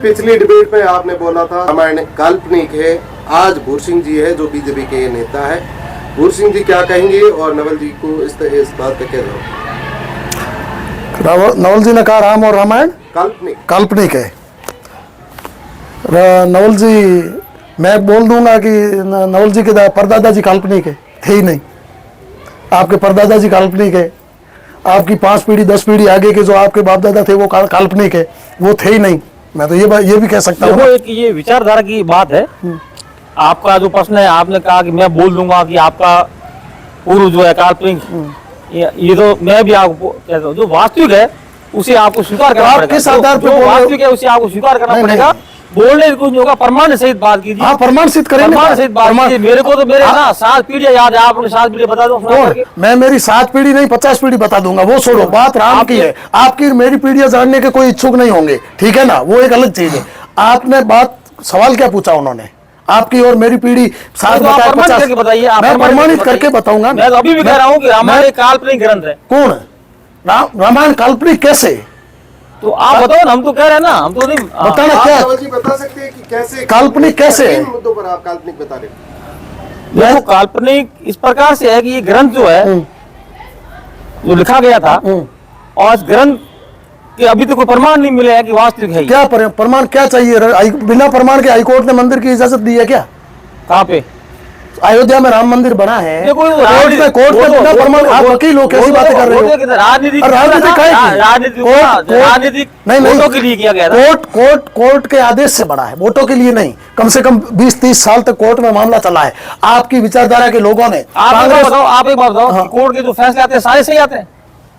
पिछली डिबेट में आपने बोला था रामायण काल्पनिक है। आज भूर सिंह जी है जो बीजेपी के नेता है। भूर सिंह जी क्या कहेंगे और नवल जी को इस बात पे क्या जवाब? नवल जी ने कहा राम और रामायण काल्पनिक है। नवल जी, मैं बोल दूंगा कि नवल जी के परदादा जी काल्पनिक है, थे ही नहीं। आपके परदादा जी काल्पनिक है। आपकी 5 पीढ़ी 10 पीढ़ी आगे के जो आपके बाप दादा थे वो काल्पनिक है, वो थे ही नहीं। मैं तो ये भी कह सकता हूँ। एक ये विचारधारा की बात है। आपका जो प्रश्न है, आपने कहा कि मैं बोल दूंगा कि आपका पूर्व जो है काल्पनिक, ये तो मैं भी आपको कहता हूँ जो वास्तविक है उसे आपको स्वीकार करना पड़ेगा। किस आधार पे वास्तविक है उसे आपको स्वीकार करना पड़ेगा। बोलने कुछ नहीं होगा, प्रमाण सहित बात कीजिए। हाँ, प्रमाण सहित करेंगे। प्रमाण सहित बात कीजिए। मेरे को तो मेरे ना 7 पीढ़ियां याद है, आपने 7 पीढ़ी बता दो। मैं मेरी 7 पीढ़ी नहीं 50 पीढ़ी बता दूंगा, वो छोड़ो। बात राम की है। आपकी मेरी पीढ़ियां जानने के कोई इच्छुक नहीं होंगे, ठीक है ना, वो एक अलग चीज है। आपने सवाल क्या पूछा उन्होंने, आपकी और मेरी पीढ़ी 7 बताइए। मैं प्रमाणित करके बताऊंगा। मैं अभी भी कह रहा हूँ कि रामायण एक काल्पनिक ग्रंथ है। कौन रामायण काल्पनिक कैसे? तो आप बताओ ना, हम तो कह रहे हैं ना, हम तो नहीं बताना क्या बता सकते हैं कि कैसे काल्पनिक कैसे है? मुद्दों पर आप काल्पनिक बता रहे हैं। देखो, काल्पनिक इस प्रकार से है कि ये ग्रंथ जो है जो लिखा गया था, और इस ग्रंथ के अभी तक कोई प्रमाण नहीं मिले हैं कि वास्तविक है। क्या प्रमाण क्या चाहिए? बिना प्रमाण के हाईकोर्ट ने मंदिर की इजाजत दी है क्या? कहाँ पे? अयोध्या में राम मंदिर बना है। कोर्ट में बिना प्रमाण। आप वकील हो, कैसी बातें कर रहे हो? राजनीतिक कोर्ट के आदेश से बना है, वोटों के लिए नहीं। कम से कम 20-30 साल तक कोर्ट में मामला चला है। आपकी विचारधारा के लोगों ने। आप एक बात बताओ, कोर्ट के जो फैसले आते हैं सारे सही आते हैं?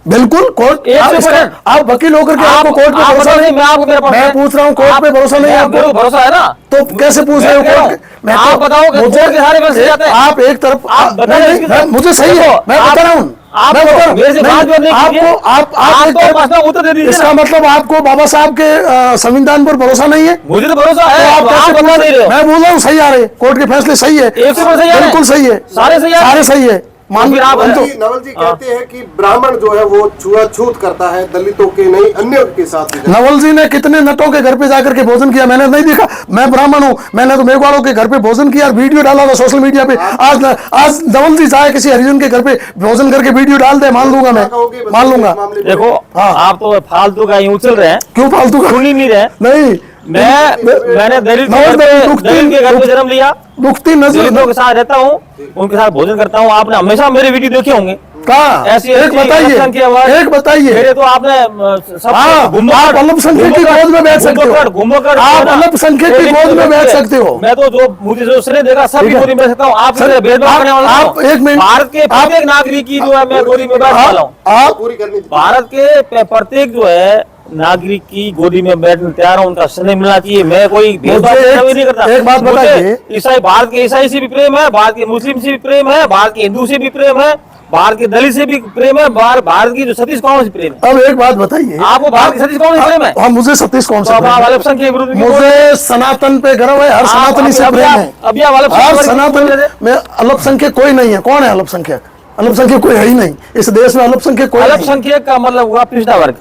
बिल्कुल। कोर्ट आप वकील होकर के आपको कोर्ट पे भरोसा नहीं? मैं पूछ रहा हूँ, कोर्ट पे भरोसा नहीं है आपको? भरोसा है ना, तो कैसे पूछ रहे हो कोर्ट? मैं आप बताओ, आप एक तरफ मुझे सही है, मैं बता रहा हूँ। इसका मतलब आपको बाबा साहब के संविधान पर भरोसा नहीं है? मुझे तो भरोसा है। मैं बोल रहा हूँ सही आ रहे, कोर्ट के फैसले सही है, बिल्कुल सही है, सारे सही है। नवल जी कहते हैं कि ब्राह्मण जो है वो छुआछूत करता है, दलितों के नहीं अन्य के साथ। नवल जी ने कितने नटों के घर पे जाकर के भोजन किया? मैंने नहीं देखा। मैं ब्राह्मण हूँ, मैंने तो मेघवाड़ों के घर पे भोजन किया, वीडियो डाला था सोशल मीडिया पे। आज नवल जी चाहे किसी हरिजन के घर पे भोजन करके वीडियो डाल दे, मान लूंगा, मैं मान लूंगा। देखो, आप तो फालतू का यूं चल रहे हैं। क्यों फालतू का? सुन ही नहीं रहे। नहीं, मैंने दलित के घर में जन्म लिया, दलितों के साथ रहता हूँ, उनके साथ भोजन करता हूँ। आपने हमेशा मेरे वीडियो देखे होंगे। ऐसी एक बताइए। मेरे तो आपने आप अल्पसंख्यक की गोद में बैठ सकते हो। आप अल्पसंख्यक की गोद में बैठ सकते हो। मैं तो जो मुझे जो उसने देखा सब गोदी में बैठ सकता हूँ। आप भेदभाव करने वाला? आप एक मिनट, भारत के प्रत्येक नागरिक की जो है मैं गोदी में बैठ वाला हूँ। भारत के प्रत्येक जो है नागरिक की गोदी में बैठने तैयार हूं, उनका स्नेह मिलना चाहिए। मैं कोई भेदभाव नहीं करता। एक बात बताइए, ईसाई, भारत के ईसाई से भी प्रेम है, भारत के मुस्लिम से भी प्रेम है, भारत के हिंदू से भी प्रेम है, भारत के दलित से भी प्रेम है, भारत की जो सतीश कौन से प्रेम है। अब एक बात बताइए, आपको भारत की सतीश कौन से प्रेम है? हाँ, मुझे सतीश कौन से? अल्पसंख्यक मुझे सनातन पे गर्व है, हर सनातनी से प्रेम है। अभी आप सनातन में अल्पसंख्यक कोई नहीं है। कौन है अल्पसंख्यक? अल्पसंख्यक कोई है ही नहीं इस देश में। अल्पसंख्यक कोई, अल्पसंख्यक का मतलब हुआ पिछड़ा वर्ग।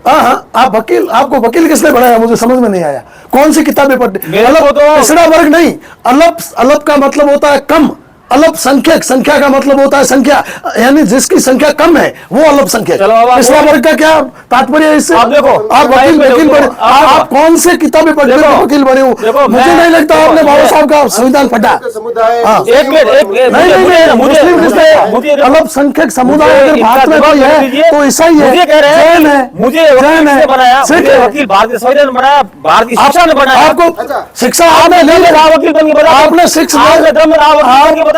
हाँ, आप वकील, आपको वकील किसने बनाया? मुझे समझ में नहीं आया। कौन सी किताबें पढ़ी? पिछड़ा वर्ग नहीं, अल्प का मतलब होता है कम। अल्पसंख्यक, संख्या का मतलब होता है संख्या, यानी जिसकी संख्या कम है वो अल्पसंख्यक। पिछड़ा वर्ग का क्या तात्पर्य है इससे? आप देखो, आप वकील बने, आप कौन से किताबें पढ़ के वकील बने हो? मुझे नहीं लगता आपने बाबा साहब का संविधान पढ़ा। अल्पसंख्यक समुदाय अगर भारत में कोई है तो ईसाई है, जैन है, जैन है, वकील भारतीय संविधान बनाया, भारत की शिक्षा ने बनाया। आपको शिक्षा आपने नहीं ली, वकील बन के बना, आपने शिक्षा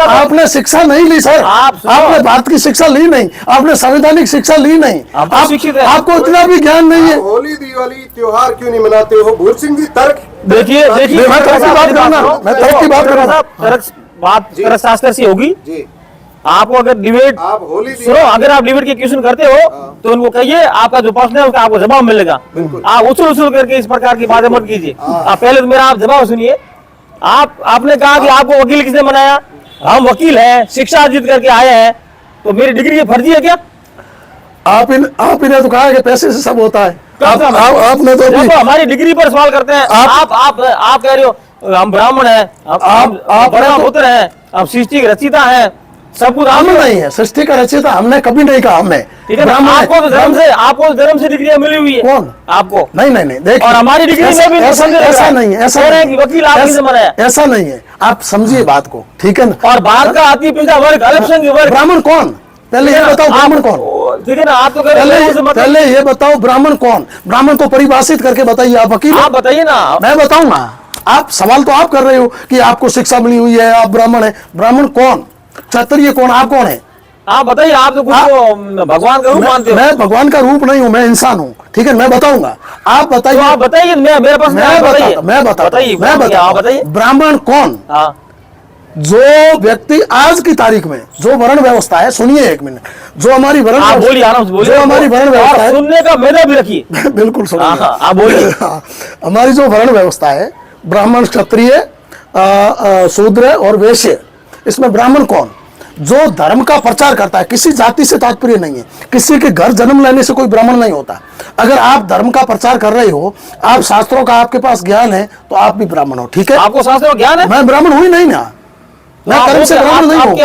आपने शिक्षा नहीं ली सर। आपने भारत की शिक्षा ली नहीं, आपने संवैधानिक शिक्षा ली नहीं। आपको इतना भी ज्ञान नहीं है। होली दिवाली त्योहार क्यों नहीं मनाते हो? भूर सिंह जी तर्क देखिए, मैं तर्क की बात करूंगा, मैं तर्क की बात करूंगा। तर्क शास्त्र से होगी। आपको अगर डिबेट सुनो, अगर आप डिबेट के क्वेश्चन करते हो तो उनको कहिए, आपका जो प्रश्न है उसका आपको जवाब मिलेगा। आप उछल करके इस प्रकार की बातें मत कीजिए। आप पहले तो मेरा आप जवाब सुनिए। आपने कहा कि आपको वकील किसने बनाया? हम वकील हैं, शिक्षा अर्जित करके आए हैं, तो मेरी डिग्री फर्जी है क्या? आप इन्हें तो कहा कि पैसे से सब होता है। आपने तो जब हमारी डिग्री पर सवाल करते हैं, आप कह रहे हो हम ब्राह्मण हैं, आप बड़ा पुत्र हैं, आप सृष्टि के रचयिता हैं, सब कुछ हम नहीं है सृष्टि का रचयिता, हमने कभी नहीं कहा। हमने आपको तो धर्म से डिग्रियां मिली हुई है। कौन आपको? नहीं, देखिए, और हमारी डिग्री में भी ऐसा नहीं है, वकील आपकी से बनाया, ऐसा नहीं है। आप समझिए बात को, ठीक है ना। और बात का अति पिछड़ा वर्ग, अल्पसंख्यक वर्ग, ब्राह्मण कौन? पहले ये बताओ ब्राह्मण कौन, ठीक है ना। आप तो पहले ये बताओ ब्राह्मण कौन? ब्राह्मण को परिभाषित करके बताइए। आप वकील, आप बताइए ना। मैं बताऊंगा। आप सवाल तो आप कर रहे हो कि आपको शिक्षा मिली हुई है, आप ब्राह्मण है। ब्राह्मण कौन? क्षत्रिय कौन? आप कौन है? आप बताइए। आप तो भगवान का रूप मानते हो। मैं भगवान का रूप नहीं हूं, मैं इंसान हूं, ठीक है। मैं बताऊंगा, आप बताइए। आप बताइए, मेरे पास मैं बताइए ब्राह्मण कौन? जो व्यक्ति आज की तारीख में जो वर्ण व्यवस्था है, सुनिए एक मिनट, जो हमारी वर्ण व्यवस्था है, सुनने का मेरा भी रखिए। बिल्कुल सुनिए, आप बोलिए। हमारी जो वर्ण व्यवस्था है, ब्राह्मण, क्षत्रिय, शूद्र और वैश्य, इसमें ब्राह्मण कौन? जो धर्म का प्रचार करता है। किसी जाति से तात्पर्य नहीं है, किसी के घर जन्म लेने से कोई ब्राह्मण नहीं होता। अगर आप धर्म का प्रचार कर रहे हो, आप शास्त्रों का आपके पास ज्ञान है, तो आप भी ब्राह्मण हो, ठीक है। आपको शास्त्रों का ज्ञान है? मैं ब्राह्मण हुई नहीं ना, मैं कर्म से ब्राह्मण नहीं हूँ।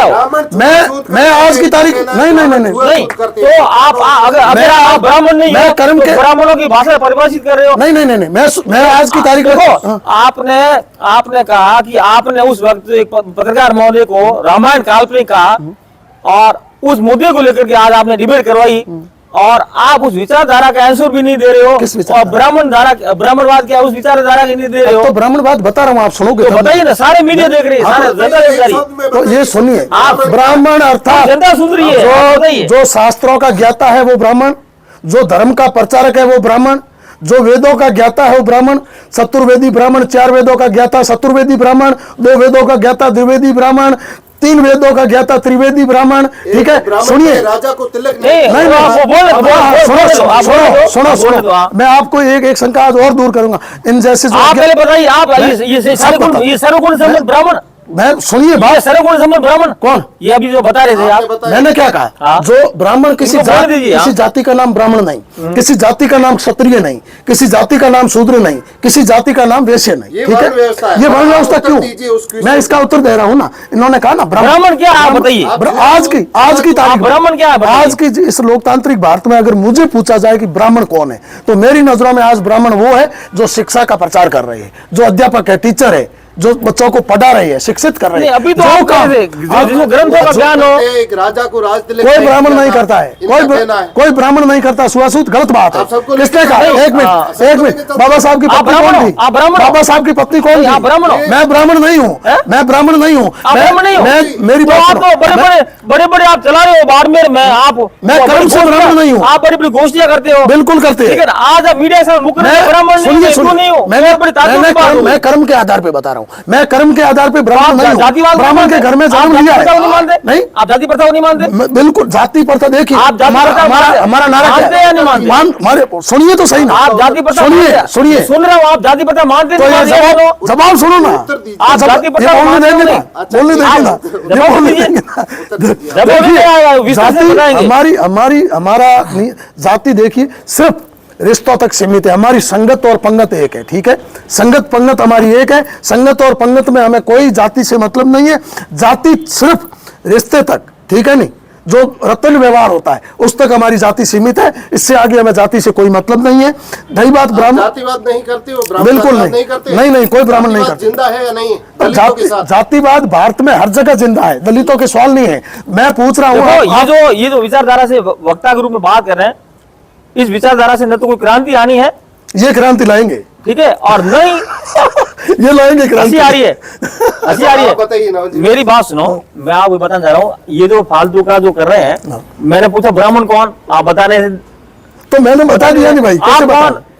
मैं आज की तारीख नहीं। तो आप अगर आप ब्राह्मण नहीं, मैं कर्म के ब्राह्मणों की भाषा परिभाषित कर रहे हो। नहीं, मैं आज की तारीख देखो, आपने कहा कि आपने उस वक्त एक पत्रकार महोदय को रामायण काल्पनिक कहा, और उस मुद्दे को लेकर के आज आपने डिबेट करवाई, और आप उस विचारधारा का आंसर भी नहीं दे रहे हो। किस और ब्राह्मणवाद क्या उस विचारधारा की नहीं दे रहे हो। तो ब्राह्मणवाद बता रहा हूँ, आप सुनोगे तो बताइए ना। सारे मीडिया देख रही है, सारे जनता देख रही है। तो ये सुनिए, आप ब्राह्मण अर्थात जनता सुन रही है। जो शास्त्रों का ज्ञाता है वो ब्राह्मण, जो धर्म का प्रचारक है वो ब्राह्मण, जो वेदों का ज्ञाता है वो ब्राह्मण। चतुर्वेदी ब्राह्मण, 4 वेदों का ज्ञाता चतुर्वेदी ब्राह्मण, 2 वेदों का ज्ञाता द्विवेदी ब्राह्मण, 3 वेदों का ज्ञाता त्रिवेदी ब्राह्मण, ठीक है। सुनिए, राजा को तिलक सुनो, मैं आपको एक शंका आज और दूर करूंगा। इन जैसे आप पहले बताइए, आप ये सर्वगुण संपन्न ब्राह्मण, मैं सुनिए बात, सर्वगुण संपन्न ब्राह्मण कौन? ये अभी जो बता रहे थे आप, मैंने क्या कहा? जो ब्राह्मण किसी जाति का नाम ब्राह्मण नहीं, किसी जाति का नाम क्षत्रिय नहीं, किसी जाति का नाम शूद्र नहीं, किसी जाति का नाम वैश्य नहीं, ठीक है। ये वर्ण व्यवस्था क्यों? मैं इसका उत्तर दे रहा हूँ ना। इन्होंने कहा ना ब्राह्मण क्या? आप बताइए। आज की तारीख ब्राह्मण क्या? आज की इस लोकतांत्रिक भारत में अगर मुझे पूछा जाए कि ब्राह्मण कौन है, तो मेरी नजरों में आज ब्राह्मण वो है जो शिक्षा का प्रचार कर रहे हैं, जो अध्यापक है, टीचर है, जो बच्चों को पढ़ा रही है, शिक्षित कर रही है। अभी तो आप कह रहे थे जिसको ग्रंथों का ज्ञान हो। एक राजा को राज तिलक कोई ब्राह्मण नहीं करता है, कोई ब्राह्मण नहीं करता। सुअछूत गलत बात है। किसने कहा? एक मिनट, बाबा साहब की पत्नी कौन थी? बाबा साहब की पत्नी कौन थी? मैं ब्राह्मण नहीं हूँ, मैं ब्राह्मण नहीं हूँ। मेरी बात, बड़े बड़े आप चला रहे हो बाड़मेर में, मैं कर्म से ब्राह्मण नहीं हूँ। आप बड़ी बड़ी गोष्ठियां करते हो। बिल्कुल करते हैं। आज आप मीडिया से ब्राह्मण नहीं हूँ। मैं कर्म के आधार पर बता रहा हूँ, मैं कर्म के आधार पे ब्राह्मण नहीं हूं। ब्राह्मण के घर में जन्म लिया है। नहीं, आप जाति प्रथा नहीं मानते? बिल्कुल जाति प्रथा। देखिए, हमारा नारा क्या है? सुनिए तो सही ना। आप जाति प्रथा सुनिए, सुन रहे हो? आप जाति प्रथा मानते? तो जवाब सुनो ना। आप जाति प्रथा बोलने देंगे ना। हमारा जाति देखिए सिर्फ रिश्तों तक सीमित है। हमारी संगत और पंगत एक है, ठीक है। संगत पंगत हमारी एक है। संगत और पंगत में हमें कोई जाति से मतलब नहीं है। जाति सिर्फ रिश्ते तक, ठीक है। नहीं, जो रतन व्यवहार होता है उस तक हमारी जाति सीमित है। इससे आगे हमें जाति से कोई मतलब नहीं है। रही बात ब्राह्मण, जातिवाद नहीं करते हो? बिल्कुल नहीं, नहीं, कोई ब्राह्मण नहीं करता। जिंदा है या नहीं? जातिवाद भारत में हर जगह जिंदा है, दलितों के सवाल नहीं है। मैं पूछ रहा हूँ, ये जो विचारधारा से वक्ता के रूप में बात कर रहे हैं, इस विचारधारा से न तो कोई क्रांति आनी है, ये क्रांति लाएंगे, ठीक है, और नहीं ये लाएंगे क्रांति। आ रही है। बताइए ना, मेरी बात सुनो, मैं आपको बताना चाह रहा हूँ। ये जो फालतू का जो कर रहे हैं, मैंने पूछा ब्राह्मण कौन, आप बता रहे थे, तो मैंने बता दिया नहीं भाई।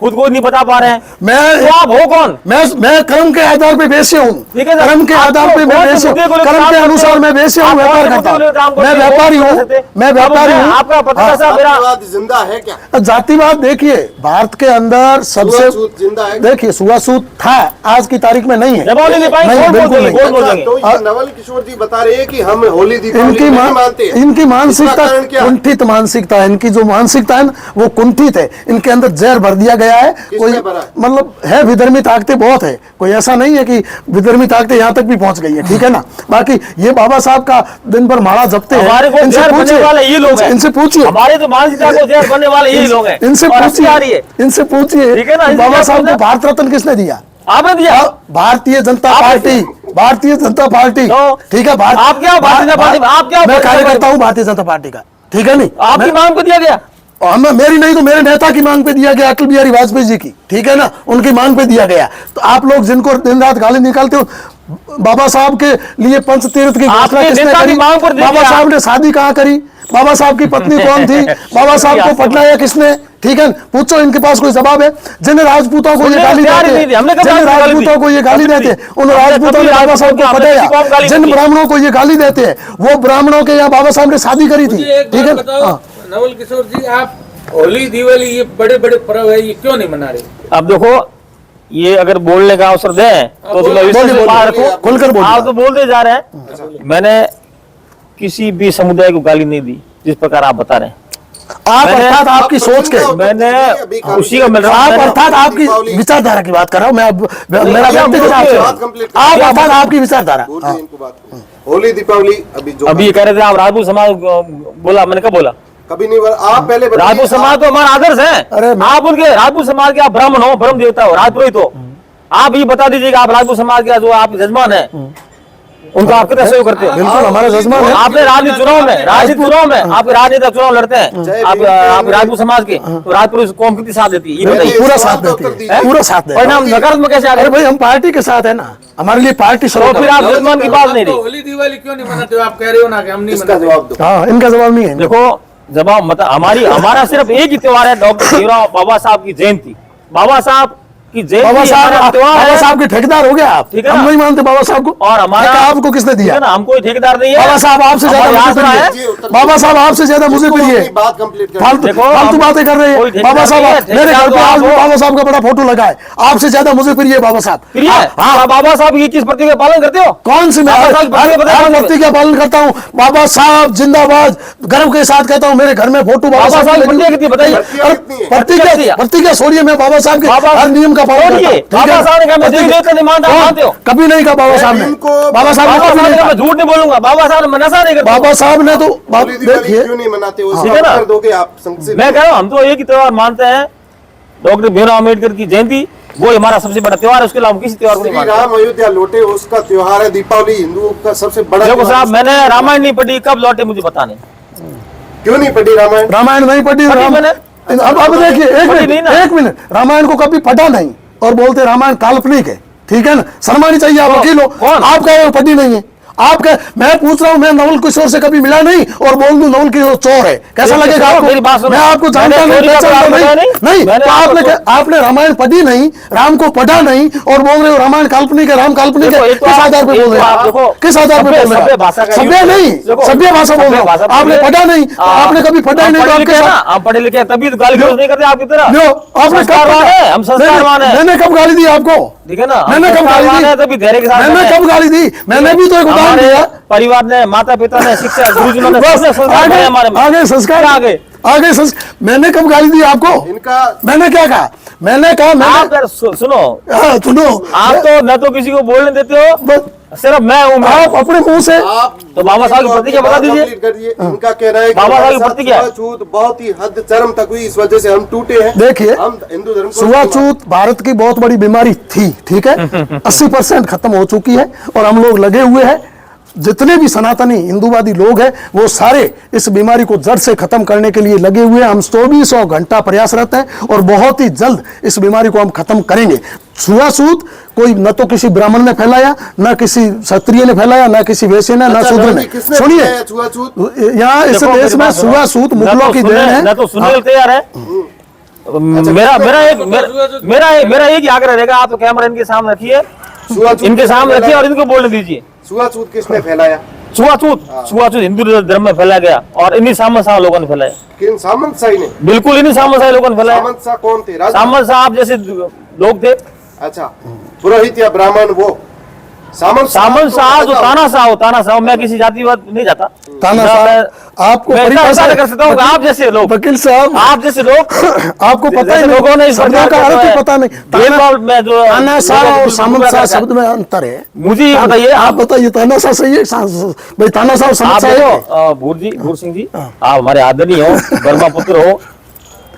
खुद को नहीं बता पा रहे हैं, मैं तो आप हो कौन? मैं कर्म के आधार पे वैश्य हूँ, ठीक है सर, कर्म के आधार पे मैं वैश्य हूँ, कर्म के अनुसार मैं वैश्य हूँ, व्यापार करता हूँ, मैं व्यापारी हूँ, मैं व्यापारी हूँ। आपका पता साहब मेरा जातिवाद जिंदा है क्या? जातिवाद देखिए भारत के अंदर सबसे, छूत जिंदा है? देखिए छुआछूत था, आज की तारीख में नहीं है, जवाब नहीं दे पाएंगे, नहीं, कौन बिल्कुल बोल नहीं। देंगे, कौन बोल अच्छा, देंगे? तो ये नवल किशोर जी बता रहे हैं कि हम होली दीपावली इनकी नहीं मानते हैं। इनकी मानसिकता इसका कारण क्या है? कुंठित मानसिकता है, इनकी जो मानसिकता है ना, वो कुंठित है, इनके अंदर जहर भर दिया गया है। कोई किसने भरा है? मतलब है विधर्मी ताकतें बहुत है, कोई ऐसा नहीं है कि विधर्मी ताकतें यहाँ तक भी पहुंच गई है, ठीक है ना। बाकी ये बाबा साहब का दिन भर माला जपते हैं, हमारे को जहर बनने वाले ये लोग हैं, इनसे पूछिए, हमारे तो मानसिकता को जहर बनने वाले यही लोग हैं, इनसे और हंसी आ रही पूछिए, है। इनसे पूछिए ठीक है ना, इनसे बाबा क्या साहब को पूछना? भारत रत्न किसने दिया? आपने दिया? भारतीय जनता आप- पार्टी, भारतीय जनता पार्टी, तो ठीक है। आप क्या भारतीय जनता पार्टी में? आप क्या मैं भारतीय जनता कार्यकर्ता हूँ भारतीय जनता पार्टी का, ठीक है नहीं। आपकी मैं- मांग को दिया गया? मेरी नहीं तो मेरे नेता की मांग पे दिया गया, अटल बिहारी वाजपेयी जी की, ठीक है ना, उनकी मांग पे दिया गया। तो आप लोग जिनको दिन रात गाली निकालते हो, बाबा साहब के लिए पंच तीर्थ की घोषणा आपने किसने नेता की करी? मांग पर दिया बाबा गया। साहब ने शादी कहाँ करी? बाबा साहब की पत्नी कौन थी? बाबा साहब को पटनाया किसने? ठीक है, पूछो, इनके पास कोई जवाब है? जिन राजपूतों को ये सुनने गाली को तैयार ही देते नहीं थे, हमने हैं, कब जिन गाली दी? राजपूतों को ये गाली हमने देते हैं, उन हमने राजपूतों कभी ने बाबा साहब को हमने किसी को हम पटाया। गाली जिन नहीं दी। ब्राह्मणों को ये गाली देते हैं, वो ब्राह्मणों के यहाँ बाबा साहब ने शादी करी थी, मुझे एक ठीक है। बात बताओ हाँ। नवल किशोर जी, आप होली दिवाली ये बड़े बड़े पर्व है, ये क्यों नहीं मना रहे? अब देखो, ये अगर बोलने का अवसर दें तो मैं विषय से बाहर रखूं। खुलकर बोलिए। आप तो बोलते जा रहे हैं, मैंने किसी भी समुदाय को गाली नहीं दी जिस प्रकार आप बता रहे हैं। आप मैंने- अर्थात आपकी सोच के, मैंने उसी का मिल रहा हूं, आप मैंने- अर्थात आपकी विचारधारा की बात कर रहा हूँ मैं, अब मेरा भैया, व्यक्तिगत बोलिए। आपसे- बात कंप्लीट करो। आप अर्थात आपकी विचारधारा। बोलिए इनको बात। होली दीपावली अभी जो अभी ये कह रहे थे आप राजपूत समाज बोला, मैंने कब बोला? कभी नहीं बोला। आप पहले बताइए, राजपूत समाज तो हमारा आदर्श है। अरे मैं- आप उनके राजपूत समाज के आप ब्राह्मण हो, ब्रह्म देवता हो, राजपुरोहित हो, आप ये बता दीजिएगा आप राजपूत समाज के जो आप जजमान है उनको आप कितना सहयोग करते हो? बिल्कुल हमारा जजमान है। आपने राजनीतिक चुनाव में आप राजनीतिक चुनाव लड़ते हैं, जय आप भीम। राजपूत समाज के, तो राजपुरुष कौम कितनी साथ देती है ये मैंने बताइए। पूरा इस साथ बात का देती उत्तर है, दीजिए। पूरा साथ देती है। परिणाम नकारात्मक कैसे आ अरे गए? भाई हम पार्टी के साथ है ना, हमारे लिए पार्टी तो सर्वोपरि। फिर आप जजमान की बात नहीं तो रही। होली दिवाली क्यों नहीं मनाते हो? आप कह रहे हो ना कि हम नहीं इसका मनाते। जवाब दो। हाँ, इनका जवाब नहीं है। देखो, जवाब मत हमारा सिर्फ एक ही त्योहार है, डॉक्टर भीमराव बाबा साहब की जयंती। बाबा साहब की जयंती बाबा साहब, हमारा त्योहार बाबा है। साहब के ठेकेदार हो गए आप, ठीक है हम ना? नहीं मानते बाबा साहब को। और हमारा ठेका आपको किसने ठीक दिया? है ना, हम कोई ठेकेदार नहीं है। बाबा साहब आपसे ज्यादा हमारे मुझे आसरा प्रिय है। है, बाबा साहब आपसे ज्यादा मुझे प्रिय है। अपनी बात कंप्लीट कर फालतू देखो, फालतू हम- बातें कर रहे कोई हैं। बाबा साहब ठेकेदार नहीं है, मेरे घर पे ठेकेदार आज तो आप बाबा साहब का बड़ा फोटो लगा है, आपसे ज्यादा मुझे प्रिय है बाबा साहब। प्रिय है? हाँ, आप बाबा साहब की चीज प्रतिज्ञा का पालन करते हो? कौन सी मैं बाबा साहब की प्रतिज्ञा हर बताइए। प्रतिज्ञा पालन करता हूँ। बाबा साहब जिंदाबाद, गर्व के साथ कहता हूँ। मेरे घर में फोटो बाबा साहब की की प्रतिज्ञा लगी कितनी बताइए? प्रतिज्ञा कितनी है? प्रतिज्ञा प्रतिज्ञा छोड़िए, मैं बाबा साहब के हर नियम का पालन करता हूँ, ठीक है? बाबा साहब ने कहा मैं देवी देवता नहीं मानता, आप मानते हो? कभी नहीं कहा बाबा साहब ने। इनको बाबा साहब ने बाबा कभी साहब नहीं ने कहा कहा। मैं झूठ नहीं बोलूंगा, बाबा साहब ने नशा नहीं करते। बाबा साहब ने तो होली दिवाली देखिए, क्यों नहीं मनाते हो? ठीक है ना? उत्तर दोगे आप संक्षिप्त। मैं कह रहा हूँ, हम तो एक ही त्योहार मानते हैं, डॉक्टर भीमराव अम्बेडकर की जयंती, वो हमारा सबसे बड़ा त्योहार है। उसके अलावा हम किसी त्योहार को नहीं श्री मानते। राम अयोध्या लौटे, उसका त्योहार है दीपावली, हिंदुओं का सबसे बड़ा देखो त्योहार। साहब, मैंने रामायण नहीं पढ़ी, कब लौटे मुझे पता नहीं। क्यों नहीं पढ़ी रामायण? रामायण नहीं पढ़ी। पढ़ी मैंने। अब देखिए, पढ़ी नहीं ना। एक मिनट, रामायण को कभी पढ़ा नहीं और बोलते रामायण काल्पनिक है, ठीक है ना? शर्मा नहीं चाहिए, आप वकील हो, कौन? आप कह रहे हो पढ़ी नहीं है। आप कह, मैं पूछ रहा हूं, मैं नवल किशोर से कभी मिला नहीं और बोल दूं नवल किशोर चोर है, कैसा मेरी लगेगा सुनो, आपको? मेरी बात सुनो। मैं आपको जानता मैंने नहीं, चोरी का पहचानता बताया नहीं। नहीं, मैंने तो आपको आपने रामायण पढ़ी नहीं, राम को पढ़ा नहीं और बोल रहे हो रामायण काल्पनिक है, राम काल्पनिक है। देखो, एक तो किस आप- आधार पे एक बोल रहे तो आप हैं? देखो, किस आधार पे सभ्य- बोल रहे सभ्य हैं? भाषा का सभ्य यूज- नहीं, देखो, सभ्य भाषा बोल सभ्य रहा भाषा हूं। आपने बोलिए। पढ़ा नहीं, आपने कभी पढ़ा ही नहीं, तो पढ़े आपके लिखे हैं ना, साथ आप पढ़े लिखे हैं, तभी तो गाली गलौज नहीं करते आपकी तरह। लो, आपने कब संस्कारवान है, हम संस्कारवान है। मैंने कब गाली दी आपको? ठीक है ना, हम मैंने कब संस्कारवान गाली है, दी? तभी धैर्य के साथ मैंने रहते हैं। कब गाली दी? मैंने भी तो एक उदाहरण हमारे दिया। परिवार ने, माता पिता ने, शिक्षा गुरुजनों ने, बस सबने संस्कार दिए हमारे में। आगे संस्कार, क्या आगे? आगे मैंने कब गाली दी आपको? इनका मैंने क्या कहा? मैंने कहा आप यार सुनो, हाँ, सुनो, आप तो न तो किसी को बोलने देते हो, बस सिर्फ मैं हूँ। आप अपने मुंह से आप तो बाबा साहब की प्रतिज्ञा बता दीजिए। कंप्लीट करिए। इनका कहना है कि बाबा साहब की हमारे साथ प्रतिज्ञा। छुआछूत बहुत ही हद चरम तक हुई, इस वजह से हम टूटे हैं। देखिए, हम हिंदू धर्म को छुआछूत भारत की बहुत बड़ी बीमारी थी, ठीक है? 80% खत्म हो चुकी है और हम लोग लगे हुए हैं। जितने भी सनातनी हिंदूवादी लोग हैं वो सारे इस बीमारी को जड़ से खत्म करने के लिए लगे हुए हैं। हम 2400 घंटा प्रयासरत हैं और बहुत ही जल्द इस बीमारी को हम खत्म करेंगे। छुआछूत कोई न तो किसी ब्राह्मण ने फैलाया, न किसी क्षत्रिय ने फैलाया, न किसी वैश्य ने, न शूद्र ने। किसने सुनिए, फैलाया छुआछूत? यहाँ इस देखो, देश मेरी में बात सुनो। छुआछूत न तो मुगलों की सुनने- देन है। न तो सुनने को तैयार है, मेरा एक ही आग्रह रहेगा, आप तो कैमरा इनके सामने रखिए, इनके सामने रखिए और इनको बोलने दीजिए। छुआछूत किसने फैलाया? छुआछूत हिंदू धर्म में फैलाया गया और इन्हीं सामंत शाह लोगों ने फैलाया। किन सामंत शाही ने? बिल्कुल इन्हीं सामंत शाह लोगों ने फैलाया। सामंत शाह कौन थे? सामंत साहब जैसे लोग थे। अच्छा, पुरोहित या ब्राह्मण वो सामंत शाह जो ताना शाह, मैं किसी जातिवाद नहीं जाता। ताना शाह आपको परिभाषा कर सकता हूँ, आप जैसे लोग, वकील साहब आप जैसे लोग आपको पता ही लोगों ने शब्दों का अर्थ ही पता नहीं। ताना शाह और सामंत शाह शब्द में अंतर है। मुझे ये बताइए, आप बताइए ताना शाह सही है भाई? ताना शाह सामंत शाह भूर सिंह जी, आप हमारे आदरणीय हो, ब्रह्मा पुत्र हो,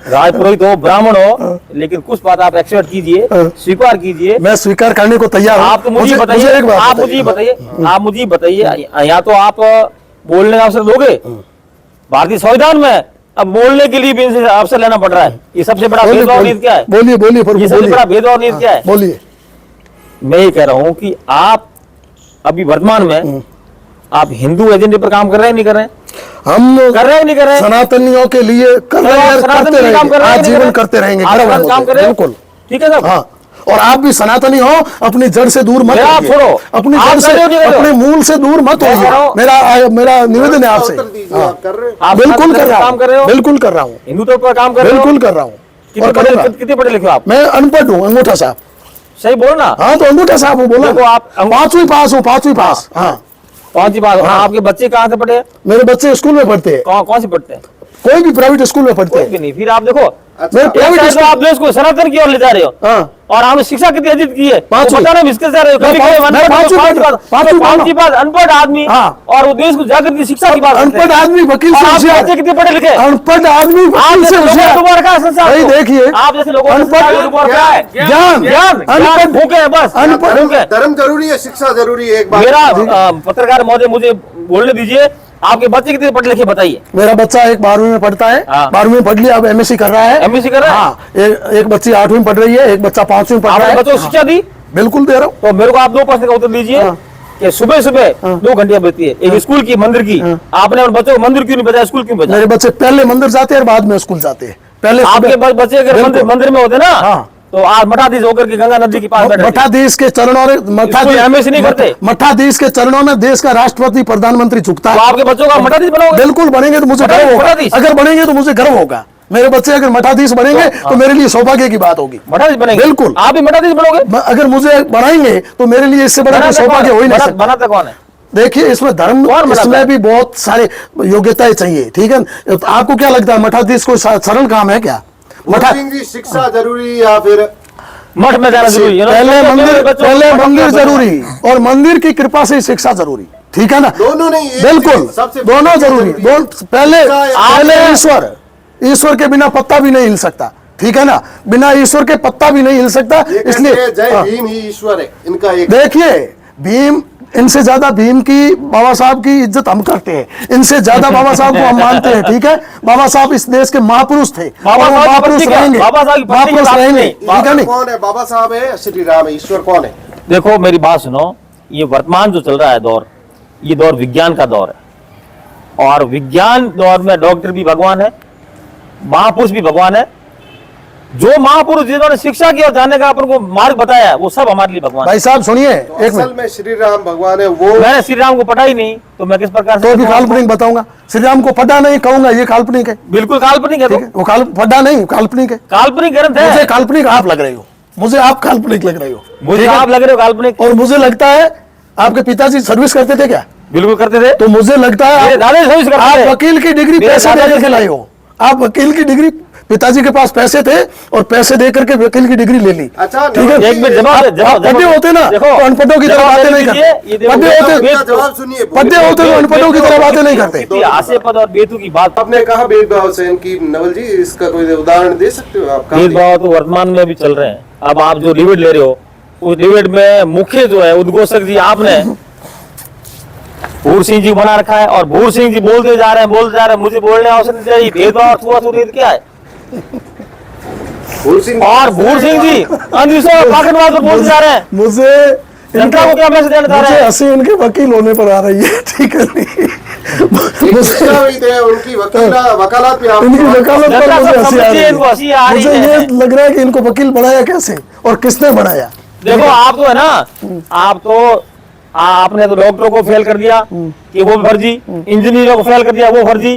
राजपुरोहित हो, ब्राह्मण हो, लेकिन कुछ बात आप एक्सेप्ट कीजिए, स्वीकार कीजिए। मैं स्वीकार करने को तैयार हूं। आप तो मुझे बताइए, आप मुझे बताइए, या तो आप बोलने का अवसर दोगे, भारतीय संविधान में अब बोलने के लिए भी इनसे अवसर लेना पड़ रहा है। ये सबसे बड़ा भेदभाव नीति क्या है? बोलिए ये सबसे बड़ा भेदभाव नीति क्या है? बोलिए। मैं ये कह रहा हूँ कि आप अभी वर्तमान में आप हिंदू एजेंडे पर काम कर रहे हैं, नहीं कर रहे हैं? हम कर रहे हैं, नहीं कर रहे हैं? सनातनियों के लिए करते रहेंगे, आजीवन करते रहेंगे, काम कर रहे हैं, बिल्कुल ठीक है साहब। हाँ, और आप भी सनातनी हो, अपनी जड़ से दूर मत आप होइए, छोड़ो, अपनी आप जड़ से, कर रहे हो, अपने मूल से दूर मत होइए। मेरा निवेदन है आपसे। आप कर रहे हो? आप बिल्कुल कर रहा काम कर रहे हूँ, हो, बिल्कुल कर रहा हूँ, हिंदुत्व पर काम कर रहे हो, बिल्कुल कर रहा हूँ और करूंगा। कितने पढ़े लिखे हो आप? मैं अनपढ़ हूँ, अंगूठा साहब। सही बोलो ना। हाँ, तो अंगूठा साहब हूँ, बोला। देखो आप 5वीं पास हूँ, 5वीं पास। हाँ, 5वीं पास। आपके बच्चे कहाँ से पढ़े हैं? मेरे बच्चे स्कूल में पढ़ते हैं। कौन से पढ़ते हैं? कोई भी प्राइवेट स्कूल में पढ़ते कोई हैं। भी नहीं। फिर आप देखो, मेरे प्राइवेट स्कूल आप देश को सनातन की ओर ले जा रहे हो। हाँ, और हमने शिक्षा कितनी अर्जित की है, पांचवी। पता नहीं किसके जा रहे हो। कभी मैं पांचवी पास अनपढ़ आदमी, हाँ। और वो देश को जागृत की शिक्षा की बात करते हैं। अनपढ़ आदमी वकील से होशियार। बच्चे कितने पढ़े लिखे? अनपढ़ आदमी वकील से होशियार। भाई देखिए, आप जैसे लोगों ज्ञान अनपढ़ भूखे हैं, बस अनपढ़। भूखे। धर्म जरूरी है, शिक्षा जरूरी है। एक बात मेरा पत्रकार महोदय मुझे बोलने दीजिए, आपके बच्चे कितने पढ़े लिखे बताइए? मेरा बच्चा एक 12वीं में पढ़ता है। हाँ। 12वीं में पढ़ लिया, अब एमएससी कर रहा है। एमएससी कर रहा है? हाँ, एक बच्ची 8वीं में पढ़ रही है, एक बच्चा 5वीं में पढ़ रहा है। बच्चों को शिक्षा दी? बिल्कुल दे रहा हूँ। तो मेरे को आप 2 प्रश्न का उत्तर दीजिए। हाँ। कि सुबह सुबह 2 घंटे बचती है, एक स्कूल की, मंदिर की, आपने अपने बच्चों को मंदिर क्यों नहीं भेजा, स्कूल क्यों भेजा? मेरे बच्चे पहले मंदिर जाते हैं और बाद में स्कूल जाते हैं। पहले आपके बच्चे अगर मंदिर में होते ना, हाँ। तो आज मठाधीश होकर के गंगा नदी के पास बैठे थे। मठाधीश के चरणों में एमएससी नहीं करते। मठाधीश के चरणों में देश का राष्ट्रपति प्रधानमंत्री झुकता तो है। आपके बच्चों का मठाधीश बनोगे? बिल्कुल बनेंगे तो मुझे गर्व होगा। मठाधीश? अगर बनेंगे तो मुझे गर्व होगा। मेरे बच्चे अगर मठाधीश बनेंगे तो मेरे लिए सौभाग्य की बात होगी। मठाधीश बनेंगे? बिल्कुल। आप भी मठाधीश बनोगे? अगर मुझे बनाएंगे तो मेरे लिए इससे बड़ा सौभाग्य हो ही नहीं सकता। बनाता कौन है? देखिए, इसमें धर्म, इसमें भी बहुत सारे योग्यताएं चाहिए, ठीक है। तो आपको क्या लगता है मठाधीश कोई सरल काम है क्या? शिक्षा जरूरी या फिर मठ में जाना जरूरी है? पहले मंदिर जरूरी और मंदिर की कृपा से शिक्षा जरूरी, ठीक है ना? दोनों नहीं, बिल्कुल दोनों जरूरी। पहले ईश्वर के बिना पत्ता भी नहीं हिल सकता, ठीक है ना? बिना ईश्वर के पत्ता भी नहीं हिल सकता। इसलिए जय भीम ही ईश्वर है इनका। एक देखिए, भीम, इनसे ज्यादा भीम की, बाबा साहब की इज्जत हम करते हैं, इनसे ज्यादा बाबा साहब को हम मानते हैं, ठीक है? बाबा साहब इस देश के महापुरुष थे, महापुरुष रहेंगे, महापुरुष रहेंगे, ठीक है? नहीं, कौन है? बाबा साहब है, श्री राम है, ईश्वर कौन है? देखो मेरी बात सुनो, ये वर्तमान जो चल रहा है दौर, ये दौर विज्ञान का दौर है, और विज्ञान दौर में डॉक्टर भी भगवान है, महापुरुष भी भगवान है। जो महापुरुष जिन्होंने शिक्षा की और जानने का अपन को मार्ग बताया है, वो सब हमारे लिए भगवान। भाई साहब सुनिए, एक असल मिनट। में श्री राम भगवान है वो। मैंने श्री राम को पढ़ा ही नहीं, तो मैं किस प्रकार से तो भी काल्पनिक बताऊंगा। श्री राम को पढ़ा नहीं कहूंगा, ये काल्पनिक है। बिल्कुल काल्पनिक है। वो पढ़ा नहीं, काल्पनिक है। काल्पनिक ग्रंथ मुझे है। काल्पनिक आप लग रहे हो, मुझे आप काल्पनिक लग रहे हो, मुझे आप लग रहे हो काल्पनिक। और मुझे लगता है आपके पिताजी सर्विस करते थे क्या? बिल्कुल करते थे। तो मुझे लगता है दादा सर्विस करते आप थे। वकील की डिग्री मेरे पैसे दादा देकर जी के लाए हो। आप वकील की डिग्री, पिताजी के पास पैसे थे और पैसे देकर के वकील की डिग्री ले ली। अच्छा, ठीक है? एक मिनट जवाब पढ़े होते ना तो अनपढ़ों की तरह बातें नहीं करते। जवाब सुनिए। पढ़े होते तो अनपढ़ों की तरह बातें नहीं करते। आसे पद और बेतु की बात। आपने कहा भेदभाव से इनकी, नवल जी इसका कोई उदाहरण दे सकते हो आप? भेदभाव तो वर्तमान में भी चल रहे हैं। अब आप जो डिबेट ले रहे हो, उस डिबेट में मुख्य जो है उद्घोषक जी आपने भूर सिंह जी बना रखा है, और भूर सिंह जी बोलते जा रहे हैं, मुझे बोलने अवसर नहीं चाहिए। भेदभाव क्या है? भूर सिंह और भूर सिंह जी अंधविश्वास पाखंडवाद पर बोलते जा रहे हैं। मुझे जनता को क्या मैसेज देना चाह रहे मुझे हैं? हंसी इनके वकील होने पर आ रही है, ठीक है नहीं दूसरा भी थे, उनकी वकालत भी आप इनकी वकालत पर जनता मुझे सब हंसी आ समझिए, रही इनको हंसी आ है। रही मुझे ये है। लग रहा है कि इनको वकील बनाया कैसे और किसने बनाया। देखो आप तो है ना, आप तो आपने तो डॉक्टरों को फेल कर दिया कि वो फर्जी, इंजीनियरों को फेल कर दिया वो फर्जी,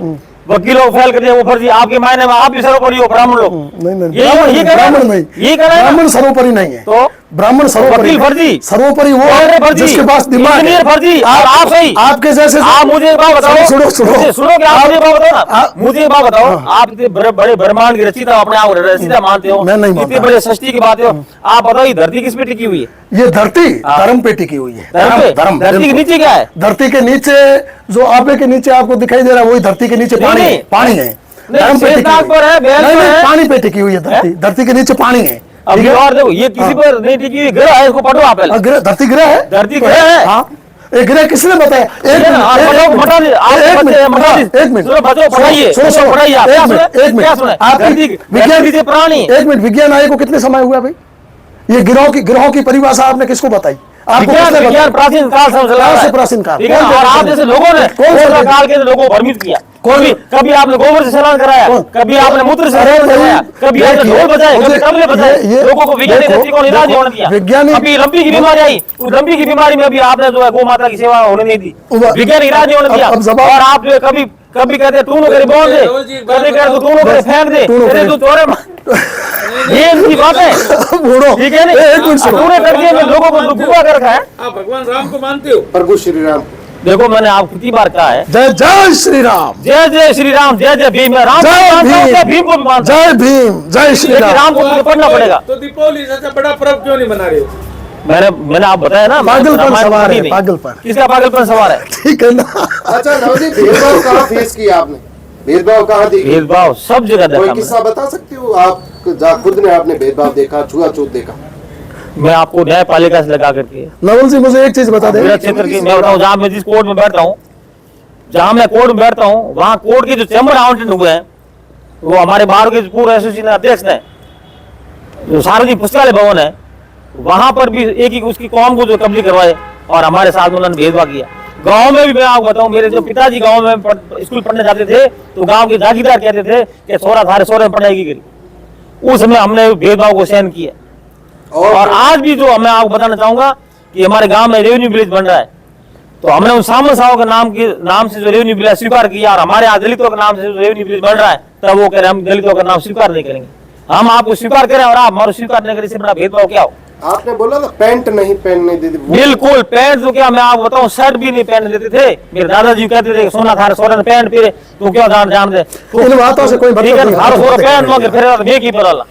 वकीलों को फेल कर दिया वो फर्जी। आपके मायने में आप भी सर्वोपरि हो, ब्राह्मण लोग। नहीं ये कह रहे ब्राह्मण हैं, नहीं, ये कह रहे हैं ना। ब्राह्मण सर्वोपरि नहीं है। तो ब्राह्मण सर्वोपरि वकील फर्जी, सर्वोपरि वो डॉक्टर है फर्जी, जिसके पास दिमाग है। इंजीनियर फर्जी, और आप सही। आपके जैसे आप मुझे एक बात बताओ, सुनो सुनो कि आप मुझे एक बात बताओ ना, मुझे एक बात बताओ, आप इतने बड़े ब्रह्मांड के रचयिता अपने आप रचयिता मानते हो, मैं नहीं इतने मानता। बड़े सृष्टि की बात हो, आप बताओ ये धरती किस पे टिकी हुई है? ये धरती धर्म पे टिकी हुई है। धर्म पे? धर्म धरती के बिल्कुल। नीचे क्या है? धरती के नीचे जो आबे के नीचे आपको दिखाई दे रहा है वही धरती के नीचे पानी है। नहीं। पानी है, नहीं, धर्म पे टिकी शेषनाग हुई पर है, बैल नहीं, पर नहीं, है। पानी पे टिकी हुई है धरती। धरती के नीचे पानी है। अभी ठीक है? और देखो, ये किसी पर नहीं टिकी हुई ग्रह है, इसको पढ़ो आप पहले। धरती ग्रह है। धरती ग्रह है। हाँ, एक ग्रह किसने बताया? एक हाँ, बताओ, बता दीजिए, आप बच्चे हैं, बता दीजिए। एक मिनट सुनो, बच्चों, पढ़ाइए, सुनो पढ़ाइए आप। क्या सुने? एक मिनट क्या सुने? आपकी धरती- धरती से प्राणी। एक मिनट, विज्ञान आयोग को कितने समय हुआ भाई? ये ग्रहों की परिभाषा आपने किसको बताई? आपको विज्ञान किसने विज्ञान बताई? प्राचीन काल से चला काल है। से प्राचीन काल। ठीक है ना? कौन और सा आप जैसे लोगों ने कौन सा कौन काल के लोगों को भ्रमित किया। कौन? कभी आपने गोबर से स्नान कराया, कौन? कभी आपने मूत्र से अरे स्नान भाई, कराया, कभी आपने देखिए, ढोल बजाए, कभी मुझे- तबले बजाए, ये लोगों को वैज्ञानिक देखो, दृष्टिकोण इलाज देखो, होने दिया। वैज्ञानिक- अभी लंबी की बीमारी आई, उस लंबी की बीमारी में भी आपने जो है गौ माता की सेवा होने नहीं दी, अब- वैज्ञानिक इलाज नहीं होने दिया। अब जवाब- और आप जो है कभी कभी कहते टूनो करे बोल दे, कभी कहते टूनो करे फेंक दे, टूनो कहते करे। तू चोरे ये इनकी बात है। बूढ़ो, ठीक है ना? एक मिनट सुनो। टूने कर दिए, में लोगों को डुबा कर रखा है। आप भगवान राम को मानते हो? प्रभु श्री राम। देखो मैंने आपको कितनी बार कहा है, जय जय श्री राम, जय जय श्री राम, जय जय भीम। मैं राम को जय मानता हूं, भीम। जय भीम को भी मानता हूं। जय भीम, जय श्री लेकिन राम। राम को मुझे पढ़ना पड़ेगा। तो दीपावली से बड़ा पर्व क्यों नहीं मना रहे हो? मैंने आप बताया ना, पागलपन रामायण सवार पढ़ी है, नहीं। पागलपन। किसका पागलपन सवार है? ठीक है ना? अच्छा नवल जी, भेदभाव कहाँ फेस किया आपने? भेदभाव कहाँ देखी? भेदभाव सब जगह कोई देखा किस्सा बता सकते हो आप? खुद ने आपने भेदभाव देखा, छुआछूत देखा? मैं आपको न्यायपालिका से लगा करके, नवल जी मुझे एक चीज बता दे। मेरा क्षेत्र की मैं बताऊं, जहां मैं जिस कोर्ट में बैठता हूँ, जहां मैं कोर्ट में बैठता हूँ, वहां कोर्ट के जो चैम्बर आवंटन हुए हैं वो हमारे बाहर के पूर्व एसोसिएशन अध्यक्ष ने, जो सार्वजनिक पुस्तकालय भवन है वहां पर भी एक ही उसकी कॉम को जो कब्जे करवाए और हमारे साथ में उन्होंने भेदभाव किया। गांव में भी मैं आपको बताऊं, मेरे जो पिताजी गांव में स्कूल पढ़ने जाते थे तो गांव के जागीरदार कहते थे कि सोरा थारे सोरे में पढ़ाई की करी। उस समय हमने भेदभाव को सहन किया। और आज भी जो मैं आपको बताना चाहूंगा कि हमारे गांव में रेवेन्यू विलेज बन रहा है, तो हमने उन सामने साहब के नाम से जो रेवेन्यू विलेज स्वीकार किया और हमारे यहाँ दलितों के नाम से जो रेवेन्यू विलेज बन रहा है, तब वो कह रहे हैं हम दलितों का नाम स्वीकार नहीं करेंगे। हम आपको स्वीकार करें और आप हमारा स्वीकार नहीं करें, इससे बड़ा भेदभाव क्या हो? आपने बोला था पैंट नहीं पहनने देती। बिल्कुल, पैंट तो क्या मैं आपको बताऊं, शर्ट भी नहीं पहनने देते थे। मेरे दादाजी कहते थे सोना थारे सोना पैंट पहने, तू क्यों जान दे इन बातों से कोई मतलब ठीक है, नहीं। थारे सोना पैंट मांगे फिर मैं की पर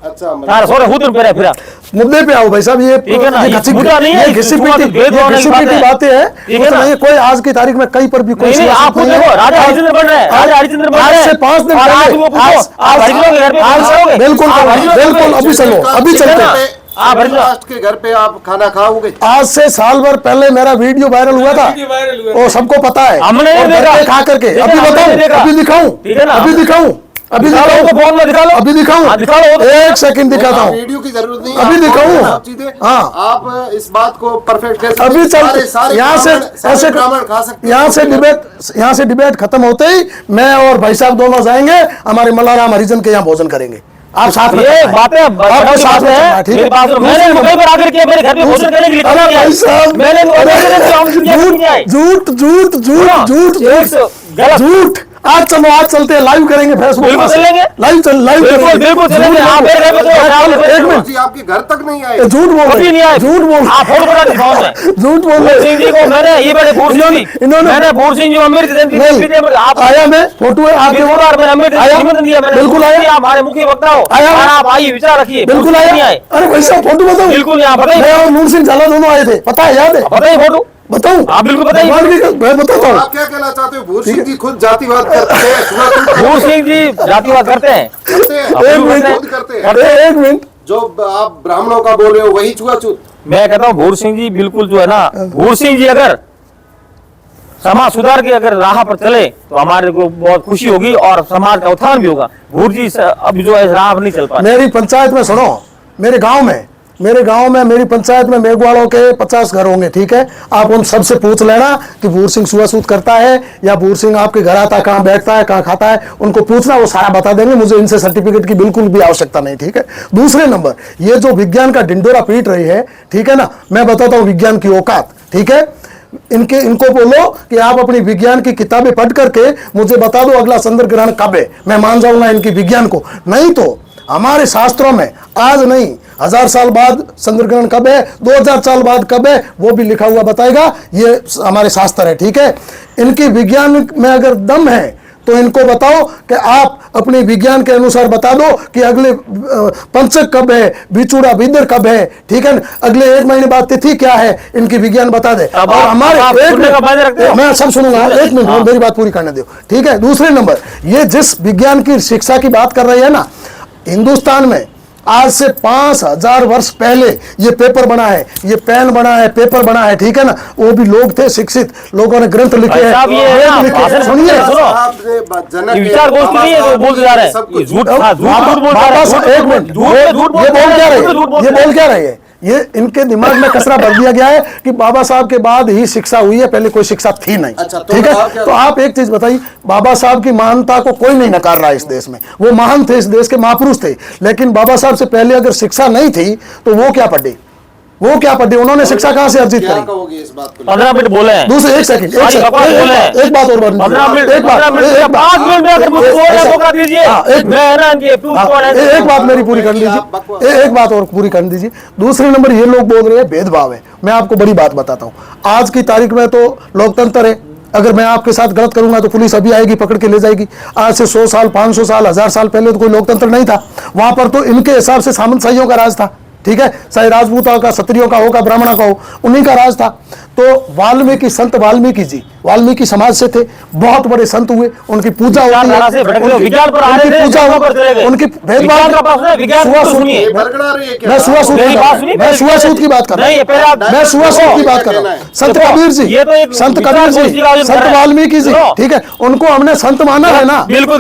अच्छा थारे सोना हुदन पे फिर मुद्दे पे आओ भाई साहब। ये ठीक है ना, ये ये घसी मुद्दा नहीं है, ये घसी पीटी भेदभाव नहीं बातें बातें हैं। ठीक है ना? ये कोई आज की तारीख में कहीं पर भी कोई नहीं नहीं, सियासत आप खुद नहीं है। देखो, राजा हरिश्चंद्र बन रहे हैं, राजा हरिश्चंद्र बन रहे आज हैं। से 5 दिन और आज पहले वो पूछो, आप हरिजनों के घर पे आज खाना खाओगे? बिल्कुल आप हरिजनों के घर पे- अभी चलो, अभी ठीक है चलते ना? हैं। आप हरिजन राष्ट्र के घर पे आप खाना खाओगे? आज से साल भर पहले मेरा वीडियो वायरल हुआ था, वीडियो वायरल हुआ वो सबको पता है। हमने नहीं और घर देखा। पे खा करके ठीक है, अभी हमने नहीं बताऊं, देखा। अभी दिखाऊं, ठीक है ना? अभी दिखाऊं, अभी दिखा लो दिखाऊं, तो फोन में दिखा लो, अभी दिखाऊं, हाँ, दिखा लो। एक सेकंड दिखाता हूं। वीडियो की जरूरत नहीं। अभी आप दिखाऊं। सब चीजें हाँ। आप इस बात को परफेक्ट कैसे? अभी चल सारे यहाँ से सारे ऐसे ब्राह्मण खा सकते हैं। यहाँ से डिबेट खत्म होते ही मैं और भाई साहब दोनों जाएंगे हमारे मल्लाराम हरिजन के यहाँ भोजन करेंगे। आप साथ में ये चलना है। बातें आपको साथ में चलना है, ठीक मेरी है? बात सुनो, मैंने मुंबई पर आकर के मेरे घर में भोजन करने के लिए अरे कहा भाई साहब, मैंने झूठ झूठ झूठ झूठ गलत। झूठ। आज चलो, आज चलते हैं, लाइव करेंगे फेसबुक बिल्कुल चलेंगे। लाइव बिल्कुल, बिल्कुल चलेंगे। आप मेरे घर पे तो एक मिनट, जी आपके घर तक नहीं आए। झूठ बोल कभी रहे नहीं आए। झूठ बोल आप फोन बना दी फोन में झूठ बोल भूर रहे सिंह जी को मैंने ये बड़े भूर सिंह जी इन्होंने- मैंने भूर सिंह जी अमीर जयंती नहीं आप आया, मैं फोटो है आपके बिल्कुल, और मैंने अमीर आया? निमंत्रण दिया, मैंने बिल्कुल आया। आप हमारे मुख्य वक्ता हो आया? और आप आइए विचार रखिए। बिल्कुल भूर सिंह नहीं आया। आए, अरे भाई साहब फोटो बताओ। बिल्कुल यहाँ बताइए, मैं और नूर सिंह झाला दोनों आए थे, पता है, याद है? बताइए फोटो। बताऊं? आप बिल्कुल बताइए। मैं बताता हूँ। आप क्या कहना चाहते हो? भूर सिंह जी खुद जातिवाद करते हैं, छुआछूत भूर सिंह जी जातिवाद करते हैं। करते हैं, एक मिनट, खुद करते हैं। एक मिनट, जो आप ब्राह्मणों का बोल रहे हो वही छुआछूत। मैं कहता हूँ भूर सिंह जी बिल्कुल जो है ना, भूर सिंह जी अगर समाज सुधार के अगर राह पर चले तो हमारे को बहुत खुशी होगी और समाज का उत्थान भी होगा। भूर जी अब जो है राह पर नहीं चल पा रहे। मेरी पंचायत में सुनो, मेरे गांव में मेरे गांव में, मेरी पंचायत में मेघवाड़ों के 50 घर होंगे, ठीक है। आप उन सबसे पूछ लेना कि भूर सिंह सुआसूत करता है या भूर सिंह आपके घर आता है, कहाँ बैठता है, कहाँ खाता है, उनको पूछना, वो सारा बता देंगे। मुझे इनसे सर्टिफिकेट की बिल्कुल भी आवश्यकता नहीं, ठीक है। दूसरे नंबर, ये जो विज्ञान का ढिंडोरा पीट रही है, ठीक है ना, मैं बताता हूँ विज्ञान की औकात, ठीक है। इनको बोलो कि आप अपनी विज्ञान की किताबें पढ़ करके मुझे बता दो अगला चंद्र ग्रहण कब है, मैं मान जाऊंगा इनकी विज्ञान को। नहीं तो हमारे शास्त्रों में आज नहीं, 1000 साल बाद चंद्र ग्रहण कब है, 2000 साल बाद कब है, वो भी लिखा हुआ बताएगा। ये हमारे शास्त्र है, ठीक है। इनकी विज्ञान में अगर दम है तो इनको बताओ कि आप अपने विज्ञान के अनुसार बता दो कि अगले पंचक कब है, बिचूड़ा बिदर कब है, ठीक है। अगले 1 महीने बाद तिथि क्या है, इनकी विज्ञान बता दे। और हमारे मैं सब सुनूंगा, 1 मिनट मेरी बात पूरी करने दो, ठीक है। दूसरे नंबर, ये जिस विज्ञान की शिक्षा की बात कर रही है ना, हिंदुस्तान में आज से 5000 वर्ष पहले ये पेपर बना है, ये पेन बना है, पेपर बना है, ठीक है ना। वो भी लोग थे, शिक्षित लोगों ने ग्रंथ लिखे हैं। सुनिए, विचार गोष्ठी नहीं है जो बोल जा रहे हैं, झूठ बोल रहा है। एक मिनट, ये बोल क्या रहे हैं? ये इनके दिमाग में कचरा भर दिया गया है कि बाबा साहब के बाद ही शिक्षा हुई है, पहले कोई शिक्षा थी नहीं। अच्छा, ठीक है। तो आप एक चीज बताइए, बाबा साहब की महानता को कोई नहीं नकार रहा है इस देश में, वो महान थे, इस देश के महापुरुष थे। लेकिन बाबा साहब से पहले अगर शिक्षा नहीं थी तो वो क्या पढ़े, वो क्या पढ़े, उन्होंने शिक्षा कहां से अर्जित करी? 15 मिनट बोले हैं। दूसरे एक सेकंड, एक बात और, 5 मिनट एक बात मेरी पूरी कर लीजिए, एक बात और पूरी कर दीजिए। दूसरे नंबर, ये लोग बोल रहे हैं भेदभाव है। मैं आपको बड़ी बात बताता हूँ, आज की तारीख में तो लोकतंत्र है। अगर मैं आपके साथ गलत करूंगा तो पुलिस अभी आएगी, पकड़ के ले जाएगी। आज से 100 साल, 500 साल, 1000 साल पहले तो कोई लोकतंत्र नहीं था। वहां पर तो इनके हिसाब से सामंतशाहियों का राज था, ठीक है। चाहे राजपूतों का, क्षत्रियों का होगा, ब्राह्मणों का हो, उन्हीं का राज था। तो वाल्मीकि, संत वाल्मीकि जी वाल्मीकि समाज से थे, बहुत बड़े संत हुए, उनकी पूजा होती है, उनकी भेदभाव। मैं सुआसूत की बात कर रहा हूँ, मैं सुआसूत की बात कर रहा हूँ। संत कबीर जी, संत कबीर जी, संत वाल्मीकि जी, ठीक है, उनको हमने संत माना है ना। बिल्कुल,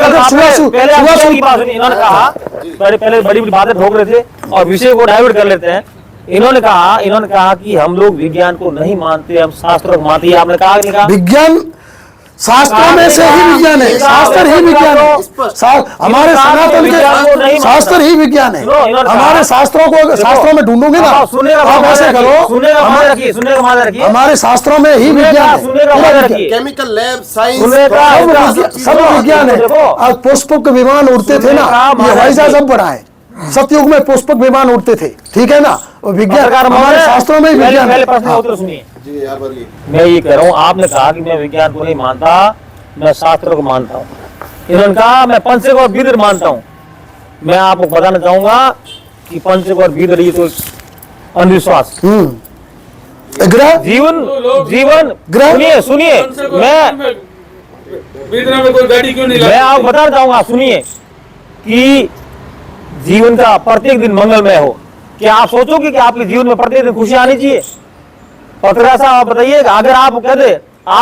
पहले बड़ी बड़ी बातें ठोक रहे थे और विषय को डाइवर्ट कर लेते हैं। इन्होंने कहा कि हम लोग विज्ञान को नहीं मानते, हम शास्त्र को मानते हैं। आपने कहा विज्ञान शास्त्रों में से ही विज्ञान है, शास्त्र ही विज्ञान है। हमारे सनातन के शास्त्र ही विज्ञान है। हमारे शास्त्रों को, शास्त्रों में ढूंढोगे ना, आप ऐसे करो, हमारे शास्त्रों में ही विज्ञान है, केमिकल लैब, साइंस, सब विज्ञान है। आज पुष्पक विमान उड़ते थे ना, ये हवाई जहाज अब बड़ा है। सतयुग में पुष्पक विमान उड़ते थे, ठीक है ना। विज्ञान हमारे शास्त्रों में ही विज्ञान है। सुनिए, मैं ये कह रहा हूँ, आपने कहा कि मैं विज्ञान को नहीं मानता, मैं शास्त्रों को मानता हूँ। इन्होंने कहा मैं पंचक और बीदर मानता हूँ। मैं आपको बताना चाहूंगा कि पंचक और बीदर ये तो अंधविश्वास, ग्रह, जीवन ग्रह। सुनिए, मैं आपको बताना चाहूंगा, सुनिए, कि जीवन का प्रत्येक दिन मंगलमय हो। क्या आप सोचोगे कि आपके जीवन में प्रत्येक दिन खुशी आनी चाहिए? पत्रकार साहब आप बताइए, अगर आप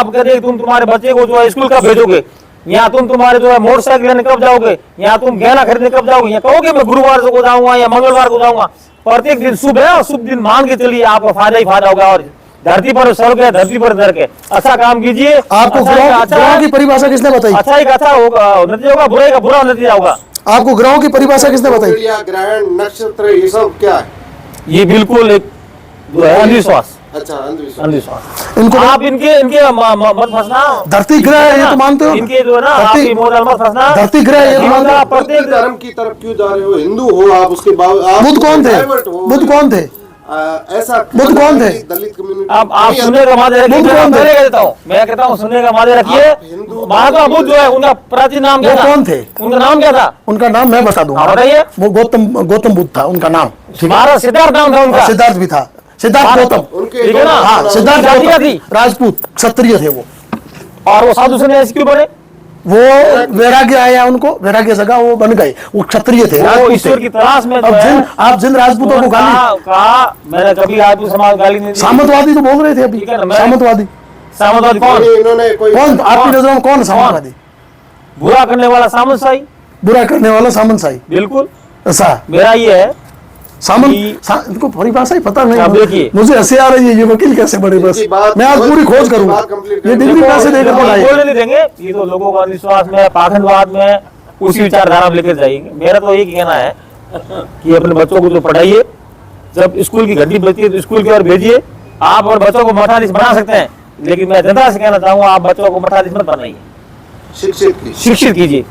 कहते तुम तुम्हारे बच्चे को जो है स्कूल कब भेजोगे, या तुम तुम्हारे जो है मोटरसाइकिल लेने कब जाओगे, या तुम गहना खरीदने कब जाओगे, या कहोगे मैं गुरुवार को जाऊंगा या मंगलवार को जाऊंगा। प्रत्येक दिन शुभ है और शुभ दिन मान के चलिए, आपको फायदा ही फायदा होगा। और धरती पर सड़ के, धरती पर धर के अच्छा काम कीजिए। आपको ग्रहों की परिभाषा किसने बताई? अच्छा एक अच्छा होगा नतीजा होगा, बुराई का बुरा नतीजा होगा। आपको ग्रहों की परिभाषा किसने बताई? ग्रहण, नक्षत्र, ये सब क्या है? ये बिल्कुल एक अंधविश्वास। अच्छा, अंधविश्वास। इनको आप इनके मत फंसना। धरती ग्रह है ये तो मानते हो? इनके जो है ना, आपकी मोहर मत फंसना। धरती ग्रह है ये तो मानते हो? प्रत्येक धर्म की तरफ क्यों जा रहे हो? हिंदू हो आप, उसके बाद बुद्ध कौन थे? बुद्ध कौन थे? ऐसा बुद्ध कौन थे? दलित कम्युनिटी। आप सुनने का मादे रखिए। मैं कहता हूँ सुनने का मादे रखिए। महात्मा बुद्ध जो है, उनका प्राचीन नाम क्या था? कौन थे? उनका नाम क्या था? उनका नाम मैं बता दूंगा, बताइए। वो गौतम बुद्ध था उनका नाम। महाराज सिद्धार्थ नाम था उनका। सिद्धार्थ भी था, सिद्धार्थ गौतम, ठीक है ना। हाँ, सिद्धार्थ गौतम राजपूत क्षत्रिय थे वो। और वो साधु सन्यासी क्यों बने? वो वैराग्य आया उनको, वैराग्य जगह वो बन गए, वो क्षत्रिय थे, ईश्वर की तलाश में। आप जिन राजपूतों को कहा, मैंने कभी राजपूत समाज गाली नहीं दी। सामंतवादी तो बोल रहे थे अभी। सामंतवादी कौन? इन्होंने कौन आपकी नजरों में कौन सामंतवादी? बुरा करने वाला सामंतशाही। बुरा करने वाला सामंतशाही, बिल्कुल। ऐसा मेरा ये है इनको परिभाषा ही पता अब नहीं, देखिए। मुझे हंसी आ रही है, ये वकील कैसे बने, बस इनकी बात- मैं आज पूरी खोज इनकी करूंगा, बात complete ये करें। डिग्री पैसे देकर पढ़ाई। बोलने नहीं देंगे, ये तो लोगों का विश्वास में, पाखंडवाद में उसी विचारधारा में लेकर जाएंगे। मेरा तो यही कहना है कि अपने बच्चों को तो पढ़ाइए, जब स्कूल की घंटी बजती है तो स्कूल की ओर भेजिए। आप और बच्चों को मठाधीश बना सकते हैं, लेकिन मैं जनता से कहना चाहूंगा, आप बच्चों को मठाधीश मत बनाइए, शिक्षित कीजिए।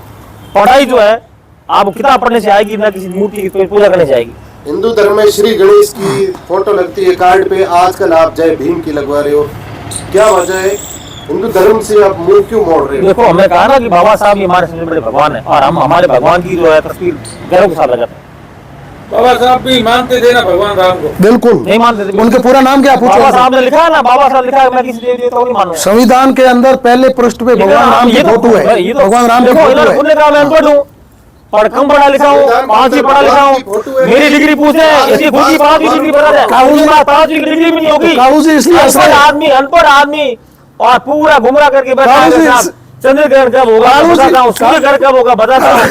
पढ़ाई जो है आप किताब पढ़ने से आएगी, ना किसी मूर्ति की पूजा करने से आएगी। हिंदू धर्म में श्री गणेश की फोटो लगती है कार्ड पे, आजकल आप जय भीम की लगवा रहे हो, क्या वजह है? हिंदू धर्म से आप मुंह क्यों मोड़ रहे हो? देखो, हमने कहा ना कि बाबा साहब ये हमारे सबसे बड़े भगवान है, और हम हमारे भगवान की जो है तस्वीर गर्व के साथ लगाते हैं। बाबा साहब भी मानते थे ना भगवान राम को? बिल्कुल नहीं मानते थे। उनके पूरा नाम क्या बाबा पूछो? साहब ने लिखा है ना, बाबा साहब लिखा है, मैं किसी देवी देवता को नहीं मानूंगा। संविधान के अंदर पहले पृष्ठ पे भगवान राम की फोटो है, भगवान राम की फोटो है। उन्होंने कहा मैं अनपढ़ हूँ, पढ़ कम पढ़ा लिखा हूँ, 5वीं पढ़ा लिखा हूँ, मेरी डिग्री पूछे इसकी खुद की 5वीं डिग्री बता दे, 5वीं डिग्री भी नहीं होगी। काऊ जी इसलिए अनपढ़ आदमी और पूरा गुमराह करके बैठा है। चंद्रग्रहण कब होगा बताता हूँ, सूर्यग्रहण कब होगा बताता हूँ,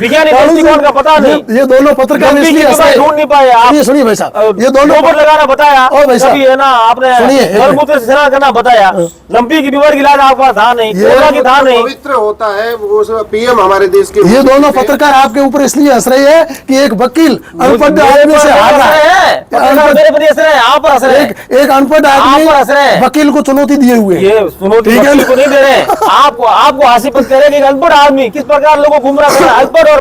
वैज्ञानिक दृष्टिकोण का पता नहीं। ये दोनों पत्रकार इसलिए ढूंढ नहीं पाए आप। सुनिए भाई साहब, ये दोनों गोबर लगाना बताया, और भाई साहब, कभी है ना आपने सुनिए, मलमूत्र से स्नान करना बताया, लंपी की बीमारी का इलाज आपके पास था नहीं, कोरोना की था नहीं। पवित्र होता है वो पीएम हमारे देश के। ये दोनों पत्रकार आपके ऊपर इसलिए हंस रहे हैं कि एक वकील अनपढ़ आदमी से हार रहा है, एक अनपढ़ आदमी वकील को चुनौती दिए हुए ये चुनौती वकील को नहीं दे रहे, आपको हासिल करे कि अनपढ़ आदमी किस प्रकार लोगों को गुमराह कर रहा है। अनपढ़ और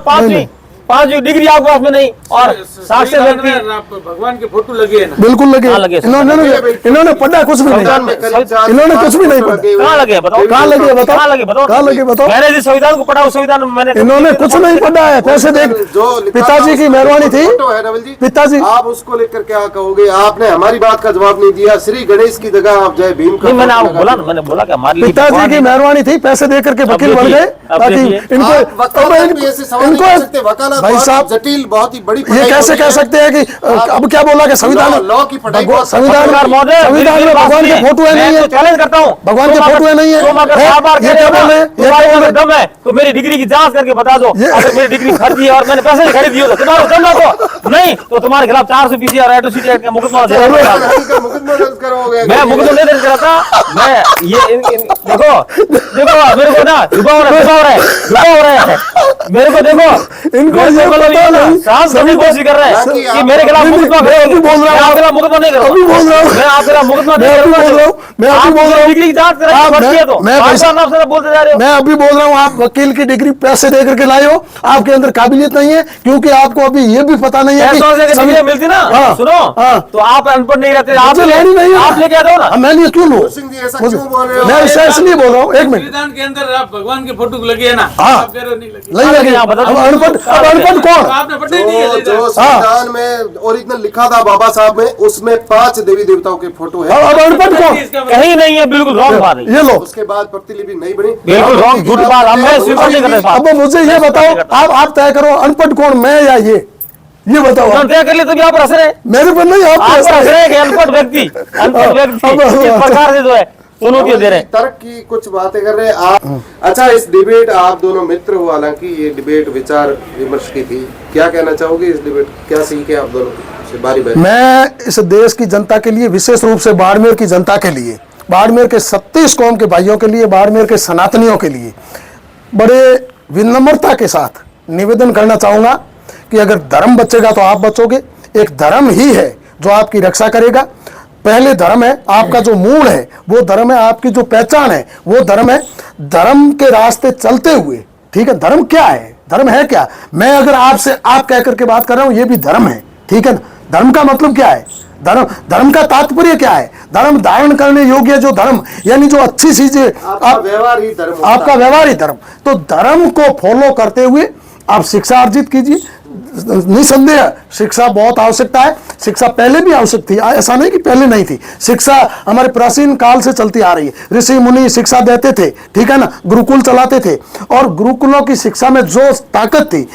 पांचवी डिग्री आपके पास में नहीं, और साक्षर व्यक्ति। भगवान के फोटो लगे हैं ना? बिल्कुल लगे। इन्होंने पढ़ा कुछ भी नहीं, इन्होंने कुछ भी नहीं पढ़ा। कहाँ लगे बताओ, कहाँ लगे बताओ, कहाँ लगे बताओ, कहाँ लगे बताओ। मैंने जिस संविधान को पढ़ा उस संविधान में मैंने इन्होंने कुछ नहीं पढ़ा है, पैसे देख। पिताजी की मेहरबानी थी, पिताजी आप उसको लेकर क्या कहोगे? आपने हमारी बात का जवाब नहीं दिया। श्री गणेश की जगह आप जय भीम का। मैंने आपको बोला ना, मैंने बोला कि हमारे लिए पिताजी की मेहरबानी थी, पैसे दे करके वकील बन गए, ताकि इनको भाई साहब जटिल बहुत ही बड़ी ये कैसे कह सकते हैं कि अब क्या बोला कि संविधान लॉ की पढ़ाई संविधान में भगवान की फोटो है नहीं है, चैलेंज करता हूँ, भगवान की फोटो है नहीं है, ये क्या बोल रहे हैं? ये क्या बोल रहे हैं? दम है तो मेरी डिग्री की जांच करके बता दो, अगर मेरी डिग्री फर्जी है और मैंने पैसे खरीद दिए तो तुम्हारा दम ना तो नहीं तो तुम्हारे खिलाफ 400 पीसी और एट्रोसिटी एक्ट का मुकदमा दे मुकदमा दर्ज करोगे? मैं मुकदमा नहीं दर्ज कराता। मैं ये देखो मेरे को ना डुबा हो रहा है मेरे को देखो, इनको सभी कोशिश कर रहे हैं कि मेरे खिलाफ मुकदमा करेंगे। बोल रहा हूँ, आपके खिलाफ मुकदमा नहीं करूंगा, अभी बोल रहा हूँ, मैं आपके खिलाफ मुकदमा नहीं मैं अभी बोल रहा हूँ, मैं अभी बोल रहा हूँ, डिग्री की जांच करेंगे, फर्जी है तो मैं बोलते जा रहे हो। मैं अभी बोल रहा हूँ, आप वकील की डिग्री पैसे दे करके लाए हो, आपके अंदर काबिलियत नहीं है, क्योंकि आपको अभी ये भी पता नहीं है कि डिग्री मिलती ना, सुनो तो आप अनपढ़ नहीं रहते, आप लेनी नहीं है, आप लेके आते हो ना। मैं नहीं क्यों लूँ, मैं इसलिए बोल रहा हूँ। एक मिनट, संविधान के अंदर आप भगवान के फोटो लगे है ना? हाँ। आप कह रहे हो नहीं लगे? नहीं लगे। अब अनपढ़ कौन? आपने पढ़ा ही नहीं है जो संविधान में ओरिजिनल लिखा था बाबा साहब में, उसमें 5 देवी देवताओं के फोटो है। अब अनपढ़ कौन? कहीं नहीं है, बिल्कुल रॉन्ग बात है, ये लो, उसके बाद प्रतिलिपि नहीं बनी, बिल्कुल रॉन्ग झूठ बात, अब मैं स्वीकार नहीं कर रहा। अब मुझे ये बताओ, आप तय करो, अनपढ़ कौन, मैं या ये बताओ। तय कर ले तो आप हंस रहे हैं, मेरे पर नहीं, आप हंस रहे हैं कि अनपढ़ व्यक्ति इस प्रकार से जो है चुनौतियां दे रहे हैं। तर्क की कुछ बातें कर रहे हैं आप। अच्छा, इस डिबेट आप दोनों मित्र हो, हालांकि ये डिबेट विचार विमर्श की थी, क्या कहना चाहोगे इस डिबेट, क्या सीखे आप दोनों से? बारी बारी। मैं इस देश की जनता के लिए, विशेष रूप से बाड़मेर की जनता के लिए, बाड़मेर के 36 कौम के भाइयों के लिए, बाड़मेर के सनातनियों के लिए बड़े विनम्रता के साथ निवेदन करना चाहूंगा कि अगर धर्म बचेगा तो आप बचोगे। एक धर्म ही है जो आपकी रक्षा करेगा। पहले धर्म है, आपका जो मूल है वो धर्म है, आपकी जो पहचान है वो धर्म है। धर्म के रास्ते चलते हुए, ठीक है, धर्म क्या है, धर्म है क्या, मैं अगर आपसे आप कह करके बात कर रहा हूं, ये भी धर्म है, ठीक है ना। धर्म का मतलब क्या है, धर्म का तात्पर्य क्या है, धर्म धारण करने योग्य जो धर्म, यानी जो अच्छी चीजें, आपका व्यवहार ही धर्म, आपका व्यवहार ही धर्म। तो धर्म को फॉलो करते हुए आप शिक्षा अर्जित कीजिए। निसंदेह शिक्षा बहुत आवश्यकता है, शिक्षा पहले भी आवश्यक थी, ऐसा नहीं कि पहले नहीं थी। शिक्षा हमारे प्राचीन काल से चलती आ रही है। ऋषि मुनि शिक्षा देते थे, ठीक है ना, गुरुकुल चलाते थे, और गुरुकुलों की शिक्षा में जो ताकत थी